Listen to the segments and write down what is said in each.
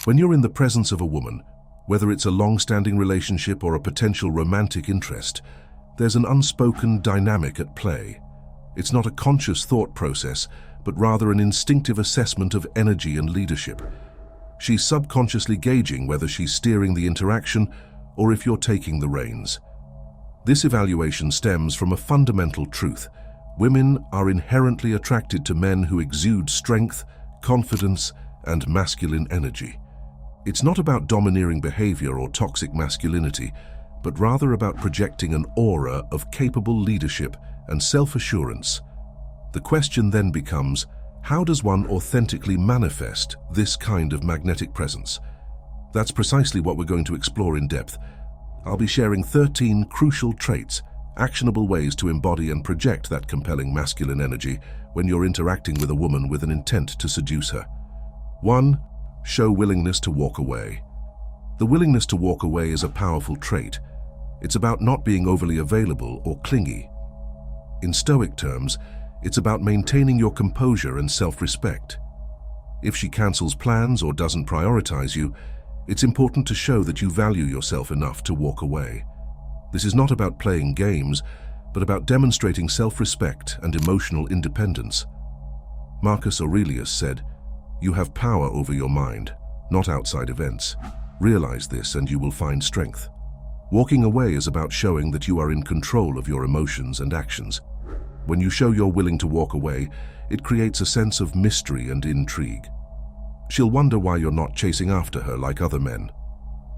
When you're in the presence of a woman, whether it's a long-standing relationship or a potential romantic interest, there's an unspoken dynamic at play. It's not a conscious thought process, but rather an instinctive assessment of energy and leadership. She's subconsciously gauging whether she's steering the interaction or if you're taking the reins. This evaluation stems from a fundamental truth. Women are inherently attracted to men who exude strength, confidence, and masculine energy. It's not about domineering behavior or toxic masculinity, but rather about projecting an aura of capable leadership and self-assurance. The question then becomes, how does one authentically manifest this kind of magnetic presence? That's precisely what we're going to explore in depth. I'll be sharing 13 crucial traits, actionable ways to embody and project that compelling masculine energy when you're interacting with a woman with an intent to seduce her. 1. Show willingness to walk away. The willingness to walk away is a powerful trait. It's about not being overly available or clingy. In Stoic terms, it's about maintaining your composure and self-respect. If she cancels plans or doesn't prioritize you, it's important to show that you value yourself enough to walk away. This is not about playing games, but about demonstrating self-respect and emotional independence. Marcus Aurelius said, "You have power over your mind, not outside events. Realize this and you will find strength." Walking away is about showing that you are in control of your emotions and actions. When you show you're willing to walk away, it creates a sense of mystery and intrigue. She'll wonder why you're not chasing after her like other men.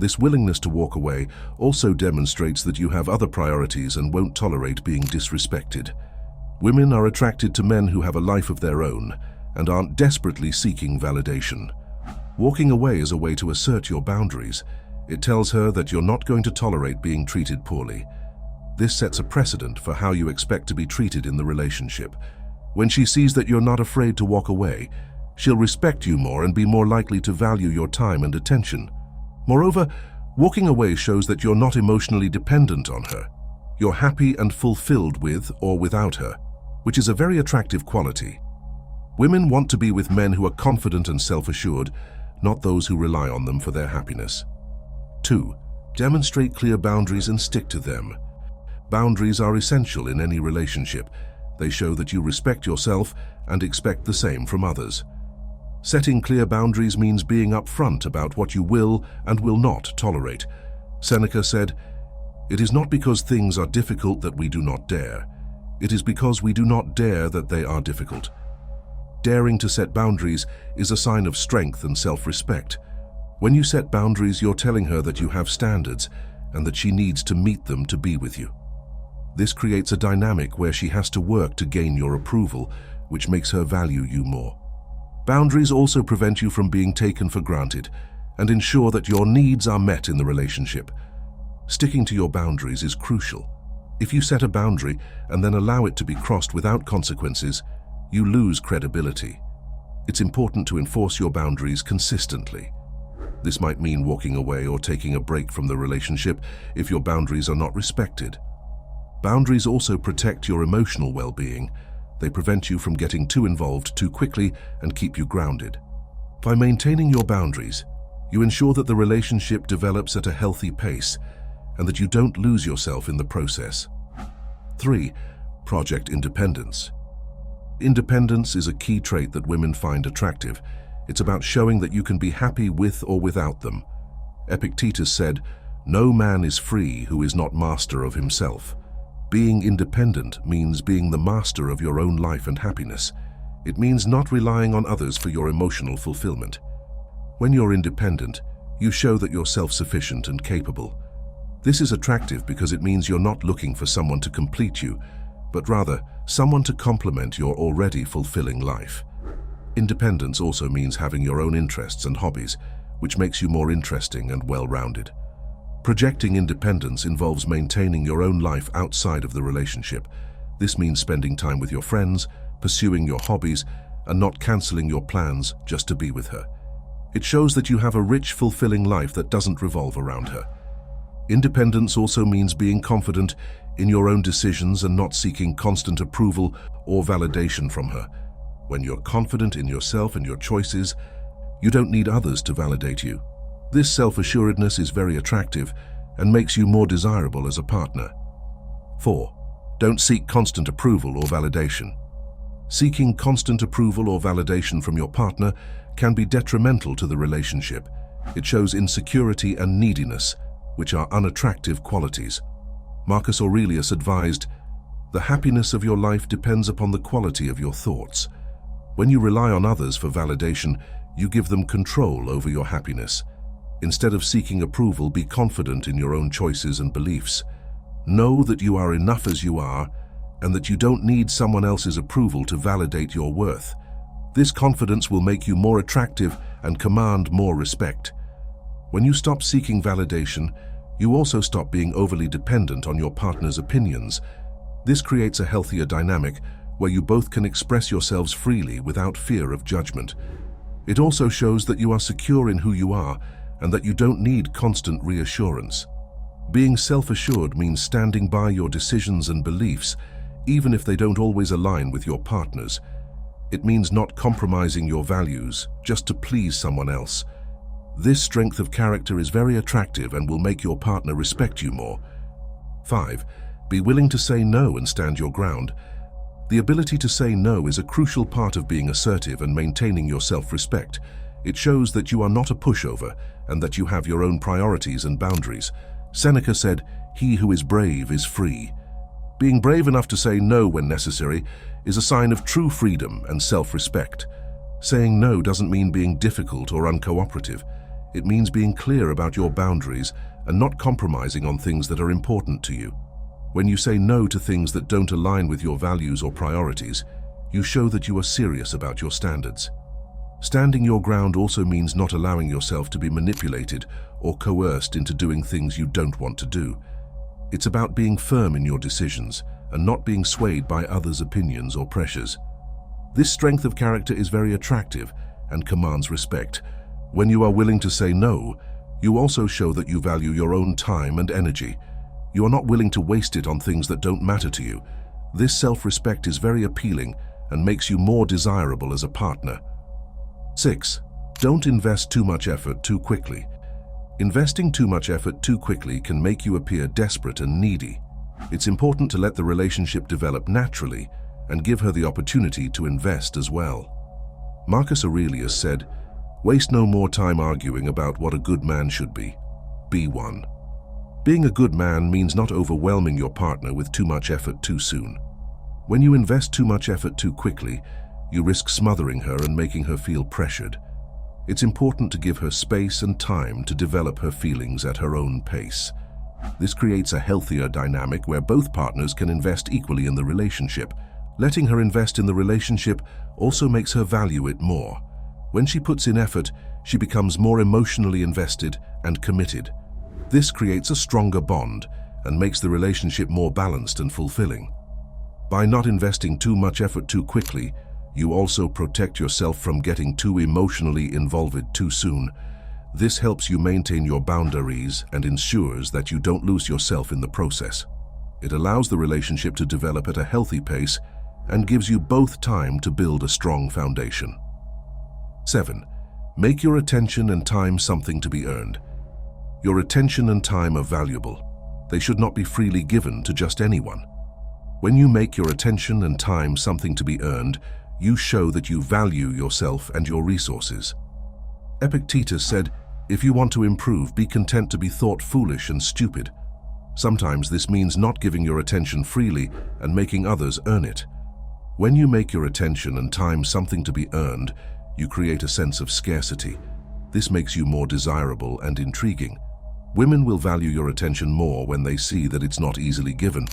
This willingness to walk away also demonstrates that you have other priorities and won't tolerate being disrespected. Women are attracted to men who have a life of their own and aren't desperately seeking validation. Walking away is a way to assert your boundaries. It tells her that you're not going to tolerate being treated poorly. This sets a precedent for how you expect to be treated in the relationship. When she sees that you're not afraid to walk away, she'll respect you more and be more likely to value your time and attention. Moreover, walking away shows that you're not emotionally dependent on her. You're happy and fulfilled with or without her, which is a very attractive quality. Women want to be with men who are confident and self-assured, not those who rely on them for their happiness. 2. Demonstrate clear boundaries and stick to them. Boundaries are essential in any relationship. They show that you respect yourself and expect the same from others. Setting clear boundaries means being upfront about what you will and will not tolerate. Seneca said, "It is not because things are difficult that we do not dare. It is because we do not dare that they are difficult." Daring to set boundaries is a sign of strength and self-respect. When you set boundaries, you're telling her that you have standards and that she needs to meet them to be with you. This creates a dynamic where she has to work to gain your approval, which makes her value you more. Boundaries also prevent you from being taken for granted and ensure that your needs are met in the relationship. Sticking to your boundaries is crucial. If you set a boundary and then allow it to be crossed without consequences, you lose credibility. It's important to enforce your boundaries consistently. This might mean walking away or taking a break from the relationship if your boundaries are not respected. Boundaries also protect your emotional well-being. They prevent you from getting too involved too quickly and keep you grounded. By maintaining your boundaries, you ensure that the relationship develops at a healthy pace and that you don't lose yourself in the process. 3. Project independence. Independence is a key trait that women find attractive. It's about showing that you can be happy with or without them. Epictetus said, "No man is free who is not master of himself." Being independent means being the master of your own life and happiness. It means not relying on others for your emotional fulfillment. When you're independent, you show that you're self-sufficient and capable. This is attractive because it means you're not looking for someone to complete you, but rather someone to complement your already fulfilling life. Independence also means having your own interests and hobbies, which makes you more interesting and well-rounded. Projecting independence involves maintaining your own life outside of the relationship. This means spending time with your friends, pursuing your hobbies, and not canceling your plans just to be with her. It shows that you have a rich, fulfilling life that doesn't revolve around her. Independence also means being confident in your own decisions and not seeking constant approval or validation from her. When you're confident in yourself and your choices, You don't need others to validate you. This self-assuredness is very attractive and makes you more desirable as a partner. 4. Don't seek constant approval or validation. Seeking constant approval or validation from your partner can be detrimental to the relationship. It shows insecurity and neediness, which are unattractive qualities. Marcus Aurelius advised, "The happiness of your life depends upon the quality of your thoughts." When you rely on others for validation, you give them control over your happiness. Instead of seeking approval, be confident in your own choices and beliefs. Know that you are enough as you are, and that you don't need someone else's approval to validate your worth. This confidence will make you more attractive and command more respect. When you stop seeking validation, you also stop being overly dependent on your partner's opinions. This creates a healthier dynamic where you both can express yourselves freely without fear of judgment. It also shows that you are secure in who you are and that you don't need constant reassurance. Being self-assured means standing by your decisions and beliefs, even if they don't always align with your partner's. It means not compromising your values just to please someone else. This strength of character is very attractive and will make your partner respect you more. 5. Be willing to say no and stand your ground. The ability to say no is a crucial part of being assertive and maintaining your self-respect. It shows that you are not a pushover and that you have your own priorities and boundaries. Seneca said, "He who is brave is free." Being brave enough to say no when necessary is a sign of true freedom and self-respect. Saying no doesn't mean being difficult or uncooperative. It means being clear about your boundaries and not compromising on things that are important to you. When you say no to things that don't align with your values or priorities, you show that you are serious about your standards. Standing your ground also means not allowing yourself to be manipulated or coerced into doing things you don't want to do. It's about being firm in your decisions and not being swayed by others' opinions or pressures. This strength of character is very attractive and commands respect. When you are willing to say no, you also show that you value your own time and energy. You are not willing to waste it on things that don't matter to you. This self-respect is very appealing and makes you more desirable as a partner. 6. Don't invest too much effort too quickly. Investing too much effort too quickly can make you appear desperate and needy. It's important to let the relationship develop naturally and give her the opportunity to invest as well. Marcus Aurelius said, "Waste no more time arguing about what a good man should be. Be one." Being a good man means not overwhelming your partner with too much effort too soon. When you invest too much effort too quickly, you risk smothering her and making her feel pressured. It's important to give her space and time to develop her feelings at her own pace. This creates a healthier dynamic where both partners can invest equally in the relationship. Letting her invest in the relationship also makes her value it more. When she puts in effort, she becomes more emotionally invested and committed. This creates a stronger bond and makes the relationship more balanced and fulfilling. By not investing too much effort too quickly, you also protect yourself from getting too emotionally involved too soon. This helps you maintain your boundaries and ensures that you don't lose yourself in the process. It allows the relationship to develop at a healthy pace and gives you both time to build a strong foundation. 7. Make your attention and time something to be earned. Your attention and time are valuable. They should not be freely given to just anyone. When you make your attention and time something to be earned, you show that you value yourself and your resources. Epictetus said, "If you want to improve, be content to be thought foolish and stupid." Sometimes this means not giving your attention freely and making others earn it. When you make your attention and time something to be earned, you create a sense of scarcity. This makes you more desirable and intriguing. Women will value your attention more when they see that it's not easily given.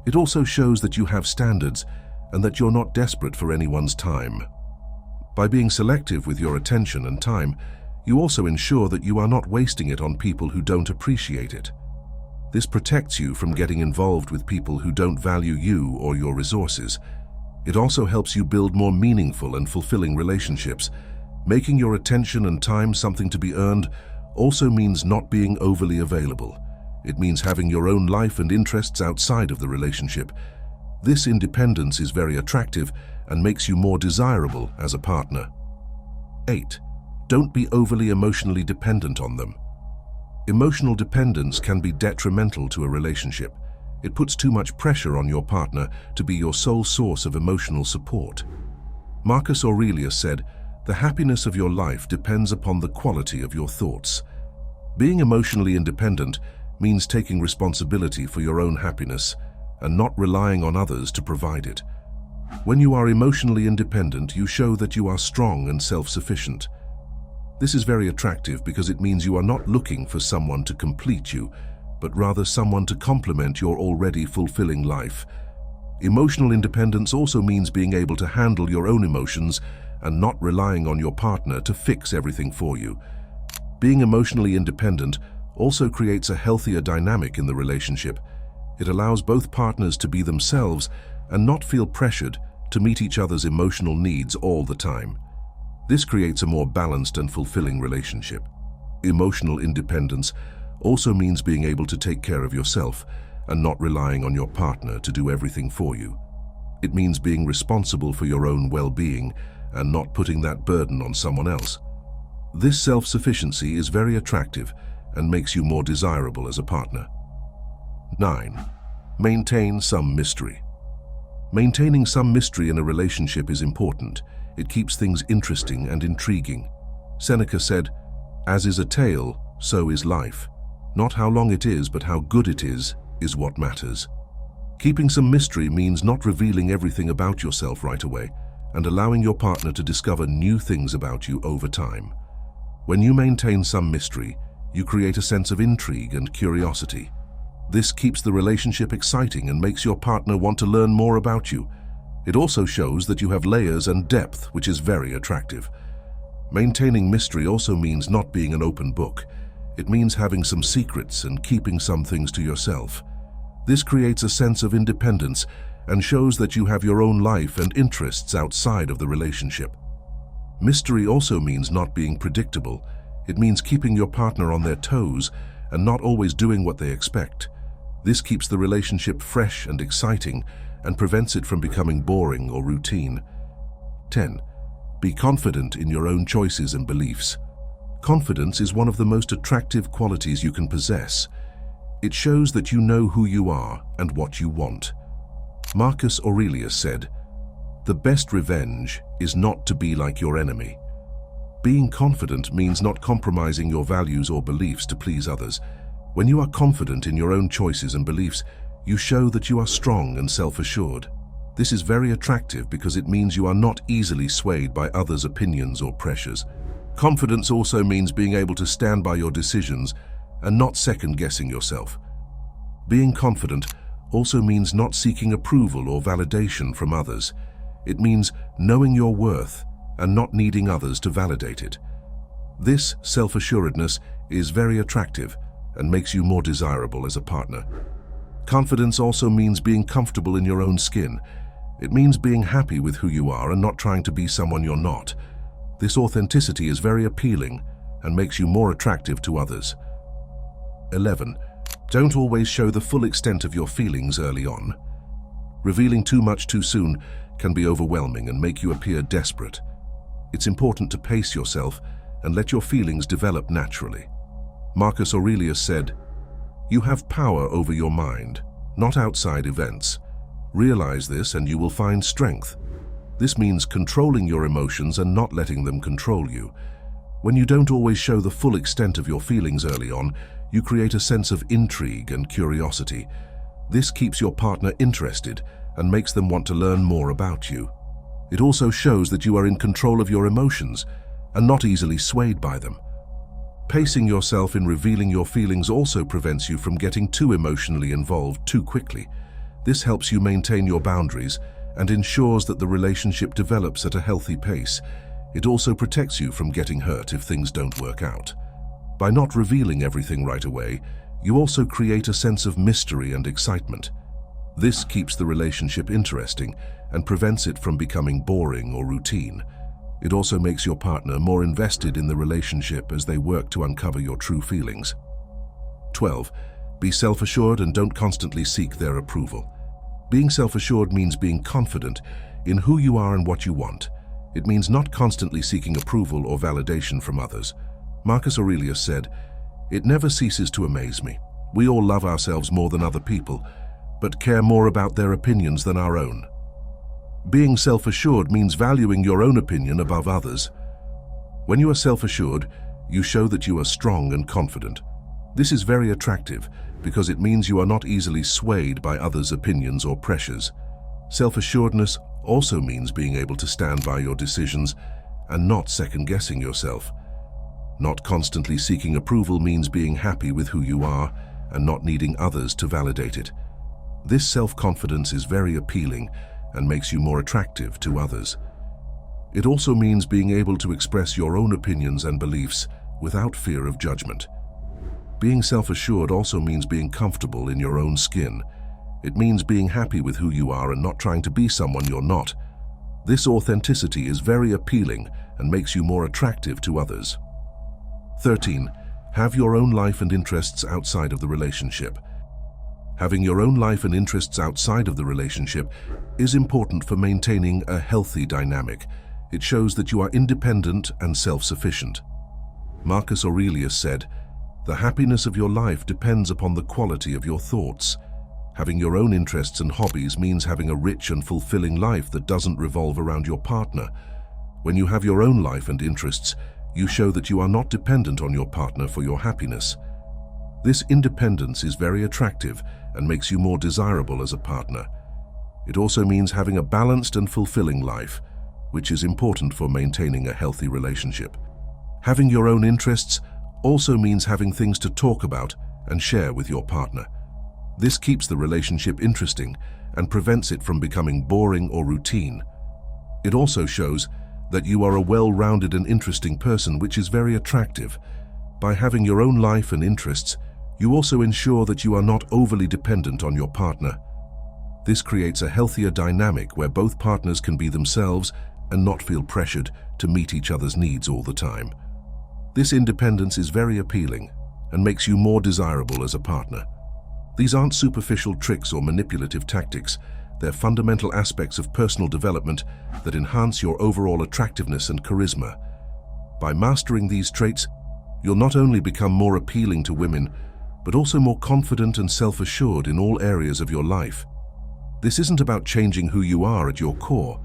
It also shows that you have standards and that you're not desperate for anyone's time. By being selective with your attention and time, you also ensure that you are not wasting it on people who don't appreciate it. This protects you from getting involved with people who don't value you or your resources. It also helps you build more meaningful and fulfilling relationships. Making your attention and time something to be earned also means not being overly available. It means having your own life and interests outside of the relationship. This independence is very attractive and makes you more desirable as a partner. 8. Don't be overly emotionally dependent on them. Emotional dependence can be detrimental to a relationship. It puts too much pressure on your partner to be your sole source of emotional support. Marcus Aurelius said, "The happiness of your life depends upon the quality of your thoughts." Being emotionally independent means taking responsibility for your own happiness and not relying on others to provide it. When you are emotionally independent, you show that you are strong and self-sufficient. This is very attractive because it means you are not looking for someone to complete you, but rather someone to complement your already fulfilling life. Emotional independence also means being able to handle your own emotions and not relying on your partner to fix everything for you. Being emotionally independent also creates a healthier dynamic in the relationship. It allows both partners to be themselves and not feel pressured to meet each other's emotional needs all the time. This creates a more balanced and fulfilling relationship. Emotional independence also means being able to take care of yourself and not relying on your partner to do everything for you. It means being responsible for your own well-being and not putting that burden on someone else. This self-sufficiency is very attractive and makes you more desirable as a partner. 9. Maintain some mystery. Maintaining some mystery in a relationship is important. It keeps things interesting and intriguing. Seneca said, "As is a tale, so is life. Not how long it is, but how good it is what matters." Keeping some mystery means not revealing everything about yourself right away and allowing your partner to discover new things about you over time. When you maintain some mystery, you create a sense of intrigue and curiosity. This keeps the relationship exciting and makes your partner want to learn more about you. It also shows that you have layers and depth, which is very attractive. Maintaining mystery also means not being an open book. It means having some secrets and keeping some things to yourself. This creates a sense of independence and shows that you have your own life and interests outside of the relationship. Mystery also means not being predictable. It means keeping your partner on their toes and not always doing what they expect. This keeps the relationship fresh and exciting and prevents it from becoming boring or routine. 10. Be confident in your own choices and beliefs. Confidence is one of the most attractive qualities you can possess. It shows that you know who you are and what you want. Marcus Aurelius said, "The best revenge is not to be like your enemy." Being confident means not compromising your values or beliefs to please others. When you are confident in your own choices and beliefs, you show that you are strong and self-assured. This is very attractive because it means you are not easily swayed by others' opinions or pressures. Confidence also means being able to stand by your decisions and not second-guessing yourself. Being confident also means not seeking approval or validation from others. It means knowing your worth and not needing others to validate it. This self-assuredness is very attractive and makes you more desirable as a partner. Confidence also means being comfortable in your own skin. It means being happy with who you are and not trying to be someone you're not. This authenticity is very appealing and makes you more attractive to others. 11. Don't always show the full extent of your feelings early on. Revealing too much too soon can be overwhelming and make you appear desperate. It's important to pace yourself and let your feelings develop naturally. Marcus Aurelius said, "You have power over your mind, not outside events. Realize this and you will find strength." This means controlling your emotions and not letting them control you. When you don't always show the full extent of your feelings early on, you create a sense of intrigue and curiosity. This keeps your partner interested and makes them want to learn more about you. It also shows that you are in control of your emotions and not easily swayed by them. Pacing yourself in revealing your feelings also prevents you from getting too emotionally involved too quickly. This helps you maintain your boundaries and ensures that the relationship develops at a healthy pace. It also protects you from getting hurt if things don't work out. By not revealing everything right away, you also create a sense of mystery and excitement. This keeps the relationship interesting and prevents it from becoming boring or routine. It also makes your partner more invested in the relationship as they work to uncover your true feelings. 12. Be self-assured and don't constantly seek their approval. Being self-assured means being confident in who you are and what you want. It means not constantly seeking approval or validation from others. Marcus Aurelius said, "It never ceases to amaze me. We all love ourselves more than other people, but care more about their opinions than our own." Being self-assured means valuing your own opinion above others. When you are self-assured, you show that you are strong and confident. This is very attractive because it means you are not easily swayed by others' opinions or pressures. Self-assuredness also means being able to stand by your decisions and not second-guessing yourself. Not constantly seeking approval means being happy with who you are and not needing others to validate it. This self-confidence is very appealing and makes you more attractive to others. It also means being able to express your own opinions and beliefs without fear of judgment. Being self-assured also means being comfortable in your own skin. It means being happy with who you are and not trying to be someone you're not. This authenticity is very appealing and makes you more attractive to others. 13. Have your own life and interests outside of the relationship. Having your own life and interests outside of the relationship is important for maintaining a healthy dynamic. It shows that you are independent and self-sufficient. Marcus Aurelius said, "The happiness of your life depends upon the quality of your thoughts." Having your own interests and hobbies means having a rich and fulfilling life that doesn't revolve around your partner. When you have your own life and interests, you show that you are not dependent on your partner for your happiness. This independence is very attractive and makes you more desirable as a partner. It also means having a balanced and fulfilling life, which is important for maintaining a healthy relationship. Having your own interests also means having things to talk about and share with your partner. This keeps the relationship interesting and prevents it from becoming boring or routine. It also shows that you are a well-rounded and interesting person, which is very attractive. By having your own life and interests, you also ensure that you are not overly dependent on your partner. This creates a healthier dynamic where both partners can be themselves and not feel pressured to meet each other's needs all the time. This independence is very appealing and makes you more desirable as a partner. These aren't superficial tricks or manipulative tactics. They're fundamental aspects of personal development that enhance your overall attractiveness and charisma. By mastering these traits, you'll not only become more appealing to women, but also more confident and self-assured in all areas of your life. This isn't about changing who you are at your core,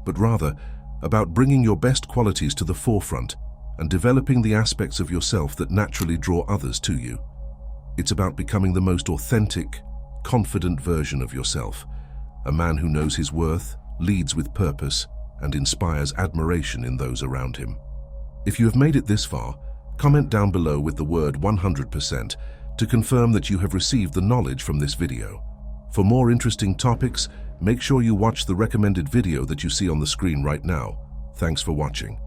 but rather about bringing your best qualities to the forefront and developing the aspects of yourself that naturally draw others to you. It's about becoming the most authentic, confident version of yourself, a man who knows his worth, leads with purpose, and inspires admiration in those around him. If you have made it this far, comment down below with the word 100% to confirm that you have received the knowledge from this video. For more interesting topics, make sure you watch the recommended video that you see on the screen right now. Thanks for watching.